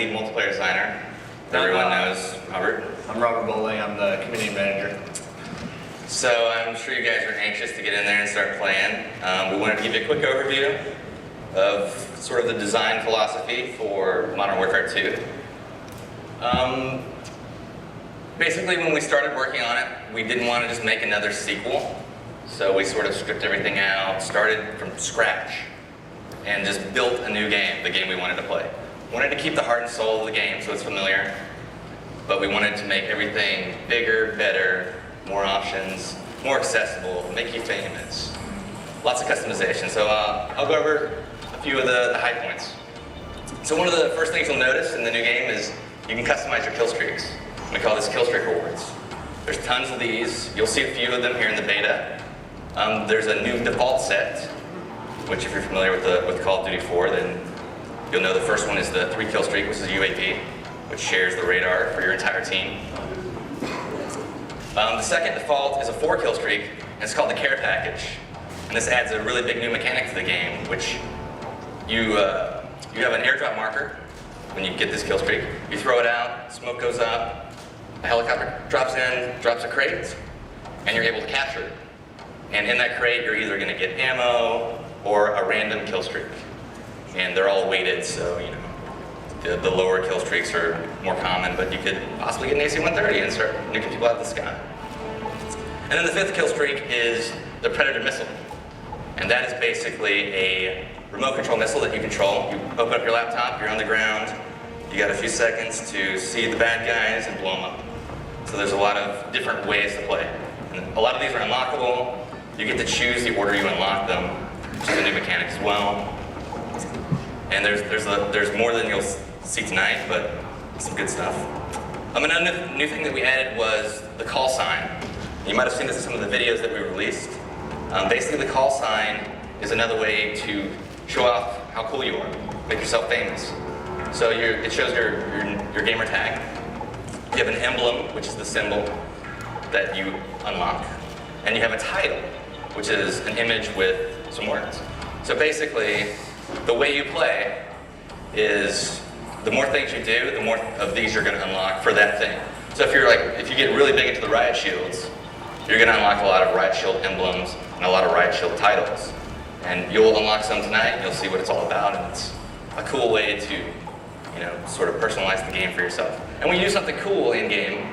lead multiplayer designer. Everyone knows Robert. I'm Robert Bowling. I'm the community manager. So I'm sure you guys are anxious to get in there and start playing. We wanted to give you a quick overview of sort of the design philosophy for Modern Warfare 2. Basically, when we started working on it, we didn't want to just make another sequel. So we sort of stripped everything out, started from scratch, and just built a new game, the game we wanted to play. Wanted to keep the heart and soul of the game so it's familiar, but we wanted to make everything bigger, better, more options, more accessible, make you famous. Lots of customization. So I'll go over a few of the high points. So one of the first things you'll notice in the new game is you can customize your kill streaks. We call this kill streak rewards. There's tons of these. You'll see a few of them here in the beta. There's a new default set, which if you're familiar with Call of Duty 4, then you'll know the first one is the 3 kill streak, which is UAV, which shares the radar for your entire team. The second default is a 4 kill streak, and it's called the care package. And this adds a really big new mechanic to the game, which you have an airdrop marker when you get this kill streak. You throw it out, smoke goes up, a helicopter drops in, drops a crate, and you're able to capture it. And in that crate, you're either going to get ammo or a random kill streak. And they're all weighted, so the lower kill streaks are more common, but you could possibly get an AC-130 and start nuking people out of the sky. And then the 5th kill streak is the Predator missile. And that is basically a remote control missile that you control. You open up your laptop, you're on the ground, you got a few seconds to see the bad guys and blow them up. So there's a lot of different ways to play. And a lot of these are unlockable. You get to choose the order you unlock them, which is a new mechanic as well. And there's more than you'll see tonight, but some good stuff. Another new thing that we added was the call sign. You might have seen this in some of the videos that we released. Basically, the call sign is another way to show off how cool you are, make yourself famous. So it shows your gamer tag. You have an emblem, which is the symbol that you unlock, and you have a title, which is an image with some words. So basically, the way you play is the more things you do, the more of these you're going to unlock for that thing. So if you get really big into the riot shields, you're going to unlock a lot of riot shield emblems and a lot of riot shield titles. And you'll unlock some tonight, and you'll see what it's all about, and it's a cool way to sort of personalize the game for yourself. And when you do something cool in-game,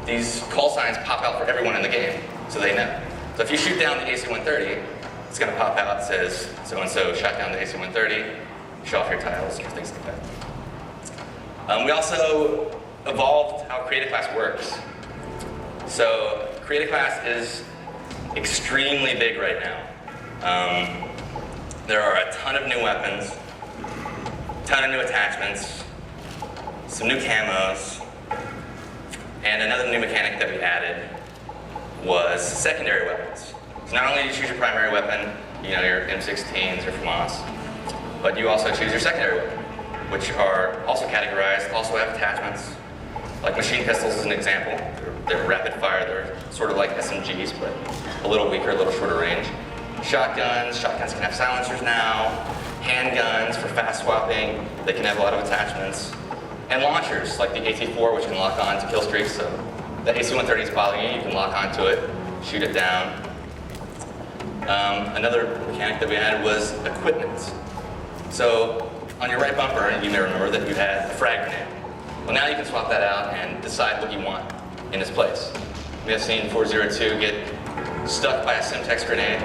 these call signs pop out for everyone in the game, so they know. So if you shoot down the AC-130, it's going to pop out, it says, so-and-so shot down the AC-130, show off your titles and things like that. We also evolved how Creative Class works. So Creative Class is extremely big right now. There are a ton of new weapons, a ton of new attachments, some new camos, and another new mechanic that we added was secondary weapons. So not only do you choose your primary weapon, your M16s or FAMAS, but you also choose your secondary weapon, which are also categorized, also have attachments. Like machine pistols is an example. They're rapid fire, they're sort of like SMGs, but a little weaker, a little shorter range. Shotguns can have silencers now. Handguns for fast swapping, they can have a lot of attachments. And launchers, like the AT-4, which can lock on to kill streaks. So the AC-130 is bothering you, you can lock onto it, shoot it down. Another mechanic that we added was equipment. So on your right bumper, you may remember that you had a frag grenade. Well, now you can swap that out and decide what you want in its place. We have seen 402 get stuck by a Semtex grenade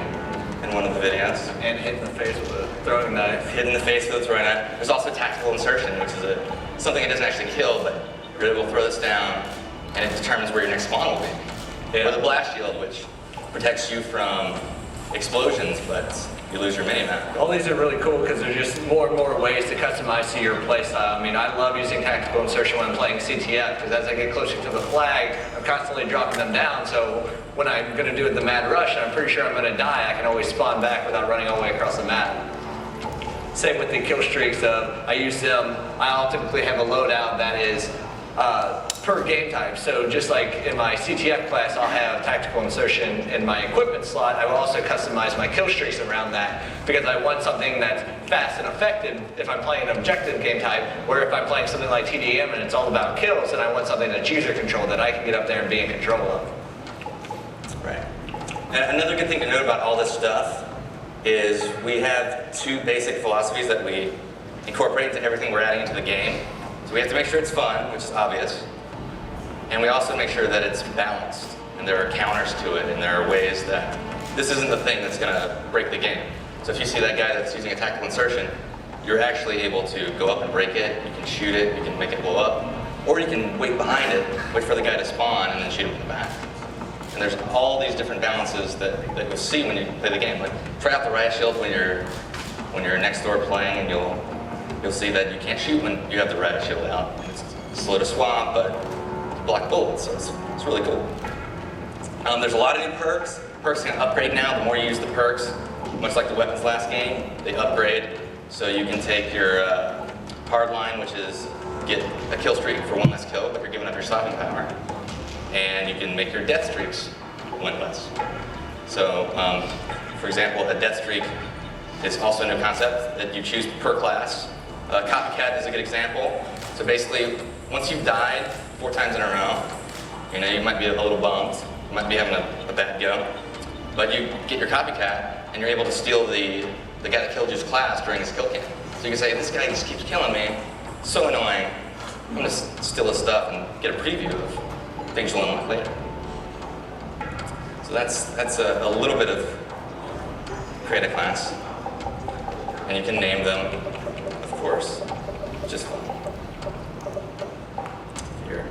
in one of the videos. And hit in the face with a throwing knife. Hit in the face with a throwing knife. There's also tactical insertion, which is something that doesn't actually kill, but you're able to throw this down, and it determines where your next spawn will be. Yeah. Or the blast shield, which protects you from explosions, but you lose your mini-map. All these are really cool because there's just more and more ways to customize to your playstyle. I mean, I love using tactical insertion when I'm playing CTF because as I get closer to the flag, I'm constantly dropping them down. So when I'm going to do the mad rush and I'm pretty sure I'm going to die, I can always spawn back without running all the way across the map. Same with the kill streaks. I use them. I'll typically have a loadout that is per game type. So just like in my CTF class, I'll have tactical insertion in my equipment slot. I will also customize my kill streaks around that because I want something that's fast and effective if I'm playing an objective game type, where if I'm playing something like TDM and it's all about kills, then I want something that's user controlled that I can get up there and be in control of. Right. And another good thing to note about all this stuff is we have two basic philosophies that we incorporate into everything we're adding into the game. So we have to make sure it's fun, which is obvious, and we also make sure that it's balanced, and there are counters to it, and there are ways that this isn't the thing that's going to break the game. So if you see that guy that's using a tactical insertion, you're actually able to go up and break it, you can shoot it, you can make it blow up, or you can wait behind it, wait for the guy to spawn, and then shoot him in the back. And there's all these different balances that you'll see when you play the game. Like, try out the riot shield when you're next door playing, and you'll see that you can't shoot when you have the riot shield out. It's slow to swap, but block bullets, so it's really cool. There's a lot of new perks. Perks can upgrade now. The more you use the perks, much like the weapons last game, they upgrade. So you can take your hard line, which is get a kill streak for one less kill, but you're giving up your stopping power. And you can make your death streaks one less. So, for example, a death streak is also a new concept that you choose per class. Copycat is a good example. So basically, once you've died 4 times in a row, you might be a little bummed, you might be having a bad go, but you get your copycat and you're able to steal the guy that killed you's class during his kill cam. So you can say, this guy just keeps killing me, so annoying, I'm gonna steal his stuff and get a preview of things you'll unlock later. So that's a little bit of create a class, and you can name them, of course, just fun. Here.